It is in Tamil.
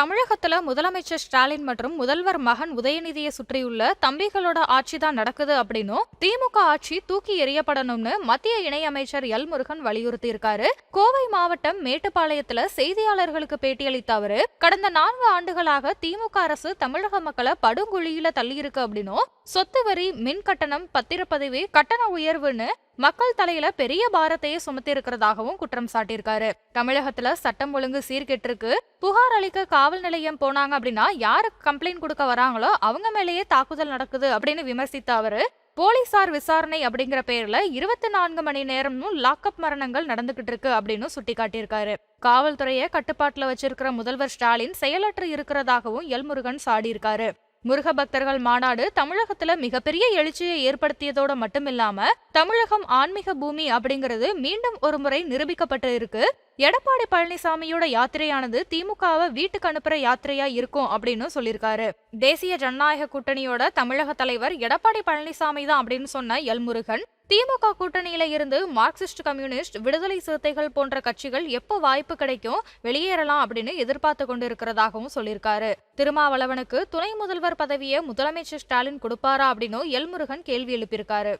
தமிழகத்துல முதலமைச்சர் ஸ்டாலின் மற்றும் முதல்வர் மகன் உதயநிதியை சுற்றியுள்ள தம்பிகளோட ஆட்சி தான் நடக்குது அப்படின்னும் திமுக ஆட்சி தூக்கி எறியப்படணும்னு மத்திய இணையமைச்சர் எல் முருகன் வலியுறுத்தி இருக்காரு. கோவை மாவட்டம் மேட்டுப்பாளையத்துல செய்தியாளர்களுக்கு பேட்டியளித்த அவரு, கடந்த 4 ஆண்டுகளாக திமுக அரசு தமிழக மக்களை படுகுழியில தள்ளியிருக்கு அப்படின்னும், சொத்து வரி, மின் கட்டணம், பத்திரப்பதிவு கட்டண உயர்வுன்னு மக்கள் தலையில பெரிய பாரத்தையே சுமத்தி இருக்கிறதாகவும் குற்றம் சாட்டியிருக்காரு. தமிழகத்துல சட்டம் ஒழுங்கு சீர்கெட்டிருக்கு, புகார் அளிக்க காவல் நிலையம் போனாங்க அப்படின்னா யாருக்கு கம்ப்ளைண்ட் கொடுக்க வராங்களோ அவங்க மேலேயே தாக்குதல் நடக்குது அப்படின்னு விமர்சித்த அவரு, போலீசார் விசாரணை அப்படிங்கிற பேர்ல 24 மணி நேரமும் லாக்அப் மரணங்கள் நடந்துகிட்டு இருக்கு அப்படின்னு சுட்டி காட்டியிருக்காரு. காவல்துறையை கட்டுப்பாட்டுல வச்சிருக்கிற முதல்வர் ஸ்டாலின் செயலற்று இருக்கிறதாகவும் எல் முருகன் சாடியிருக்காரு. முருக பக்தர்கள் மாநாடு தமிழகத்துல மிகப்பெரிய எழுச்சியை ஏற்படுத்தியதோட மட்டுமில்லாம தமிழகம் ஆன்மீக பூமி அப்படிங்கிறது மீண்டும் ஒரு முறை நிரூபிக்கப்பட்டு இருக்கு. எடப்பாடி பழனிசாமியோட யாத்திரையானது திமுகவை வீட்டுக்கு அனுப்புற யாத்திரையா இருக்கும் அப்படின்னு சொல்லியிருக்காரு. தேசிய ஜனநாயக கூட்டணியோட தமிழக தலைவர் எடப்பாடி பழனிசாமி தான் அப்படின்னு சொன்ன எல் முருகன், திமுக கூட்டணியில இருந்து மார்க்சிஸ்ட், கம்யூனிஸ்ட், விடுதலை சிறுத்தைகள் போன்ற கட்சிகள் எப்போ வாய்ப்பு கிடைக்கும் வெளியேறலாம் அப்படின்னு எதிர்பார்த்து கொண்டு இருக்கிறதாகவும் சொல்லியிருக்காரு. திருமாவளவனுக்கு துணை முதல்வர் பதவியை முதலமைச்சர் ஸ்டாலின் கொடுப்பாரா அப்படின்னு எல் முருகன் கேள்வி எழுப்பியிருக்காரு.